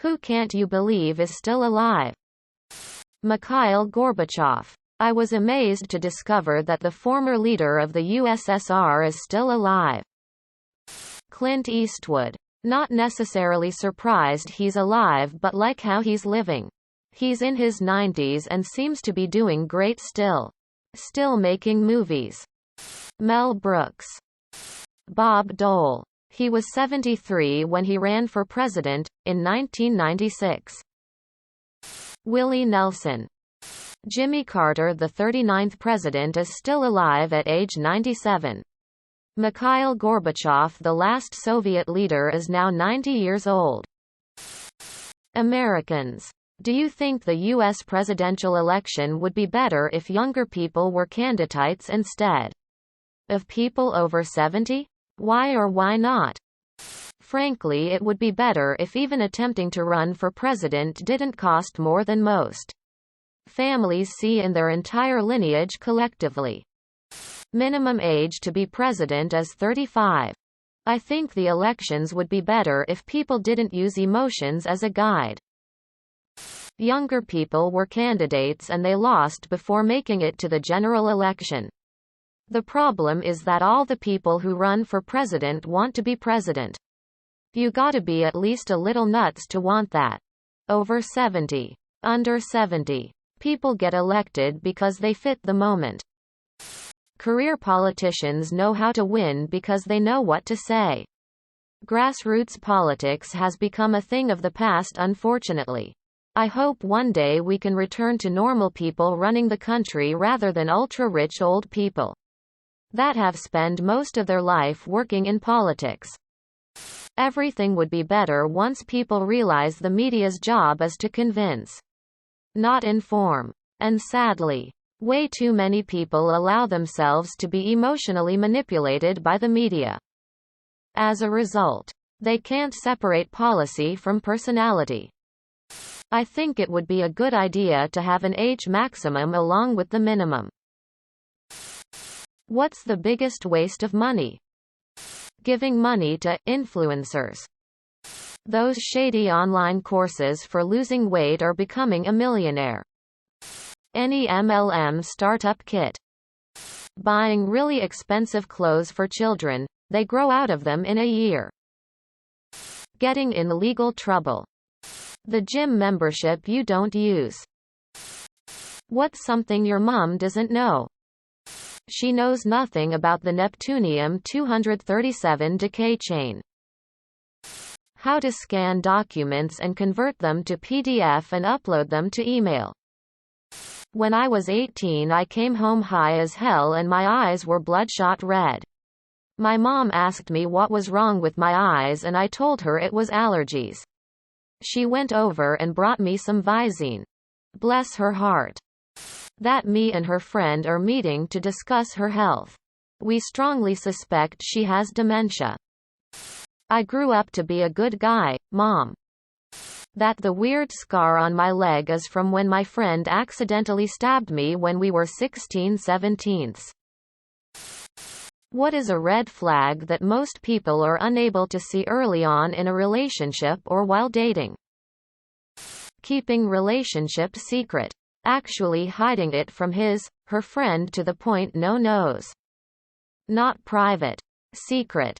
Who can't you believe is still alive? Mikhail Gorbachev. I was amazed to discover that the former leader of the USSR is still alive. Clint Eastwood. Not necessarily surprised he's alive, but like how he's living. He's in his 90s and seems to be doing great still. Still making movies. Mel Brooks. Bob Dole. He was 73 when he ran for president, in 1996. Willie Nelson. Jimmy Carter, the 39th president, is still alive at age 97. Mikhail Gorbachev, the last Soviet leader, is now 90 years old. Americans. Do you think the U.S. presidential election would be better if younger people were candidates instead of people over 70? Why or why not? Frankly, it would be better if even attempting to run for president didn't cost more than most families see in their entire lineage collectively. Minimum age to be president is 35. I think the elections would be better if people didn't use emotions as a guide. Younger people were candidates and they lost before making it to the general election. The problem is that all the people who run for president want to be president. You gotta be at least a little nuts to want that. Over 70. Under 70. People get elected because they fit the moment. Career politicians know how to win because they know what to say. Grassroots politics has become a thing of the past, unfortunately. I hope one day we can return to normal people running the country rather than ultra-rich old people that have spent most of their life working in politics. Everything would be better once people realize the media's job is to convince, not inform. And sadly, way too many people allow themselves to be emotionally manipulated by the media. As a result, they can't separate policy from personality. I think it would be a good idea to have an age maximum along with the minimum. What's the biggest waste of money? Giving money to influencers. Those shady online courses for losing weight or becoming a millionaire. Any MLM startup kit. Buying really expensive clothes for children, they grow out of them in a year. Getting in legal trouble. The gym membership you don't use. What's something your mom doesn't know? She knows nothing about the Neptunium-237 decay chain. How to scan documents and convert them to PDF and upload them to email. When I was 18, I came home high as hell and my eyes were bloodshot red. My mom asked me what was wrong with my eyes and I told her it was allergies. She went over and brought me some Visine. Bless her heart. That me and her friend are meeting to discuss her health. We strongly suspect she has dementia. I grew up to be a good guy, Mom. That the weird scar on my leg is from when my friend accidentally stabbed me when we were 16/17. What is a red flag that most people are unable to see early on in a relationship or while dating? Keeping relationship secret. Actually hiding it from her friend to the point no knows. Not private. Secret.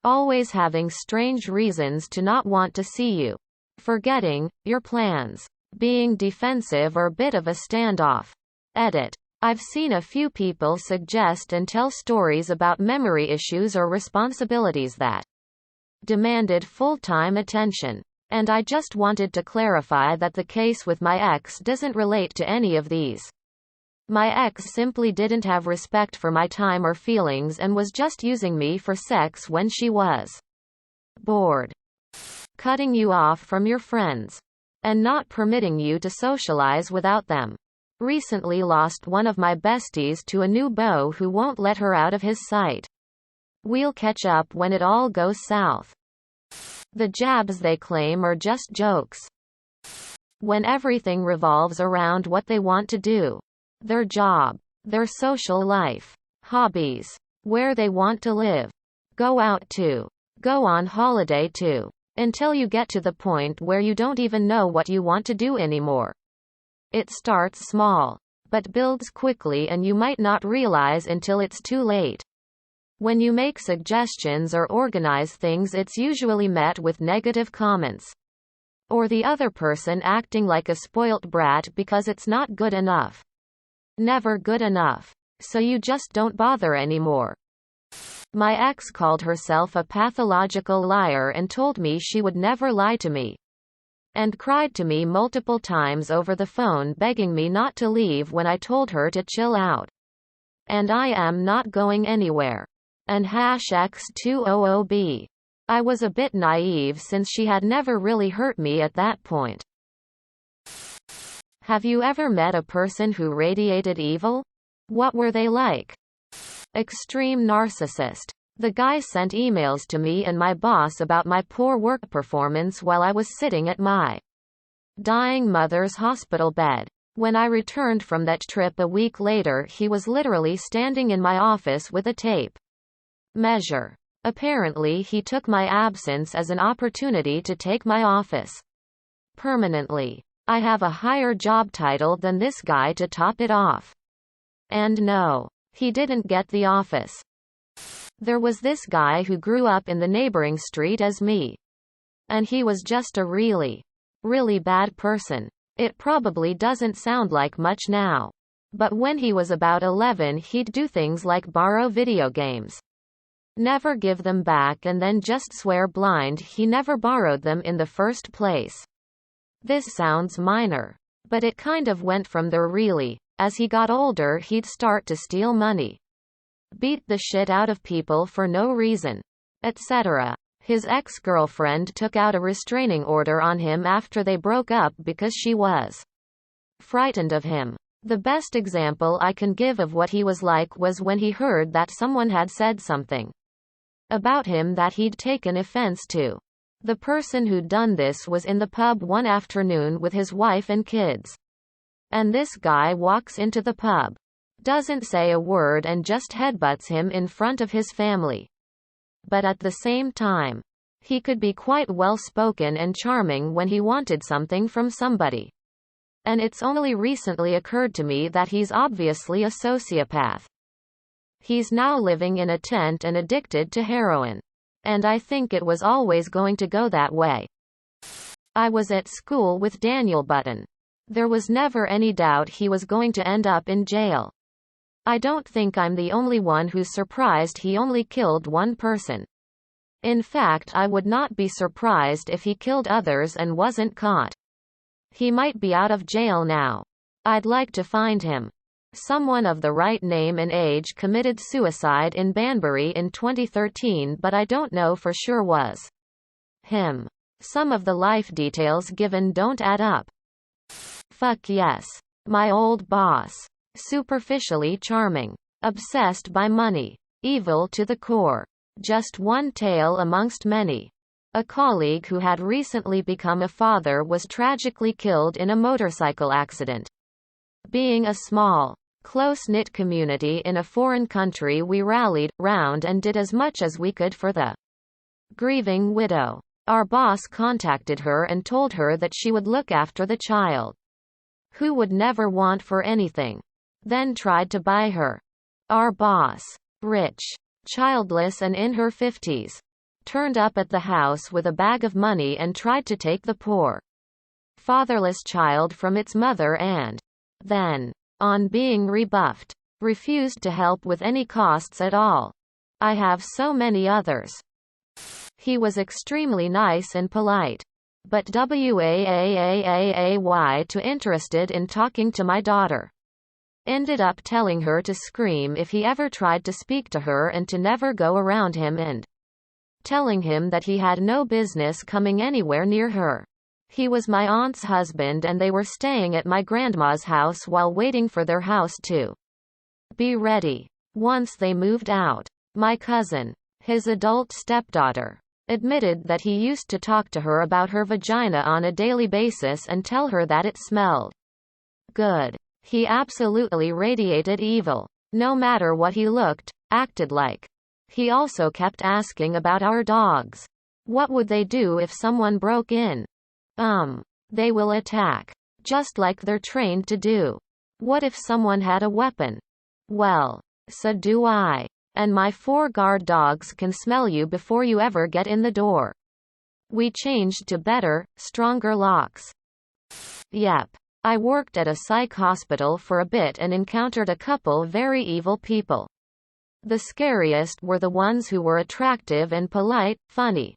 Always having strange reasons to not want to see you. Forgetting your plans. Being defensive or bit of a standoff. Edit. I've seen a few people suggest and tell stories about memory issues or responsibilities that demanded full-time attention. And I just wanted to clarify that the case with my ex doesn't relate to any of these. My ex simply didn't have respect for my time or feelings and was just using me for sex when she was bored. Cutting you off from your friends. And not permitting you to socialize without them. Recently lost one of my besties to a new beau who won't let her out of his sight. We'll catch up when it all goes south. The jabs they claim are just jokes. When everything revolves around what they want to do. Their job. Their social life. Hobbies. Where they want to live. Go out to. Go on holiday to. Until you get to the point where you don't even know what you want to do anymore. It starts small, but builds quickly, and you might not realize until it's too late. When you make suggestions or organize things, it's usually met with negative comments. Or the other person acting like a spoilt brat because it's not good enough. Never good enough. So you just don't bother anymore. My ex called herself a pathological liar and told me she would never lie to me. And cried to me multiple times over the phone begging me not to leave when I told her to chill out. And I am not going anywhere. And #X200B. I was a bit naive since she had never really hurt me at that point. Have you ever met a person who radiated evil? What were they like? Extreme narcissist. The guy sent emails to me and my boss about my poor work performance while I was sitting at my dying mother's hospital bed. When I returned from that trip a week later, he was literally standing in my office with a tape measure. Apparently he took my absence as an opportunity to take my office permanently. I have a higher job title than this guy to top it off. And no, he didn't get the office. There was this guy who grew up in the neighboring street as me. And he was just a really bad person. It probably doesn't sound like much now. But when he was about 11, he'd do things like borrow video games, never give them back, and then just swear blind he never borrowed them in the first place. This sounds minor, but it kind of went from there really. As he got older, he'd start to steal money, beat the shit out of people for no reason, etc. His ex-girlfriend took out a restraining order on him after they broke up because she was frightened of him. The best example I can give of what he was like was when he heard that someone had said something about him that he'd taken offense to. The person who'd done this was in the pub one afternoon with his wife and kids. And this guy walks into the pub, doesn't say a word, and just headbutts him in front of his family. But at the same time, he could be quite well-spoken and charming when he wanted something from somebody. And it's only recently occurred to me that he's obviously a sociopath. He's now living in a tent and addicted to heroin. And I think it was always going to go that way. I was at school with Daniel Button. There was never any doubt he was going to end up in jail. I don't think I'm the only one who's surprised he only killed one person. In fact, I would not be surprised if he killed others and wasn't caught. He might be out of jail now. I'd like to find him. Someone of the right name and age committed suicide in Banbury in 2013, but I don't know for sure was him. Some of the life details given don't add up. Fuck yes. My old boss. Superficially charming. Obsessed by money. Evil to the core. Just one tale amongst many. A colleague who had recently become a father was tragically killed in a motorcycle accident. Being a small, close-knit community in a foreign country, we rallied round and did as much as we could for the grieving widow. Our boss contacted her and told her that she would look after the child, who would never want for anything. Then tried to buy her. Our boss, rich, childless and in her 50s, turned up at the house with a bag of money and tried to take the poor, fatherless child from its mother and then, on being rebuffed, refused to help with any costs at all. I have so many others. He was extremely nice and polite, but waay too interested in talking to my daughter. Ended up telling her to scream if he ever tried to speak to her and to never go around him, and telling him that he had no business coming anywhere near her. He was my aunt's husband and they were staying at my grandma's house while waiting for their house to be ready. Once they moved out, my cousin, his adult stepdaughter, admitted that he used to talk to her about her vagina on a daily basis and tell her that it smelled good. He absolutely radiated evil. No matter what he looked, acted like. He also kept asking about our dogs. What would they do if someone broke in? They will attack. Just like they're trained to do. What if someone had a weapon? Well, so do I. And my 4 guard dogs can smell you before you ever get in the door. We changed to better, stronger locks. Yep. I worked at a psych hospital for a bit and encountered a couple very evil people. The scariest were the ones who were attractive and polite, funny.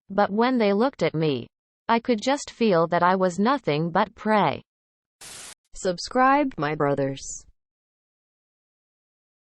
But when they looked at me, I could just feel that I was nothing but prey. Subscribe, my brothers.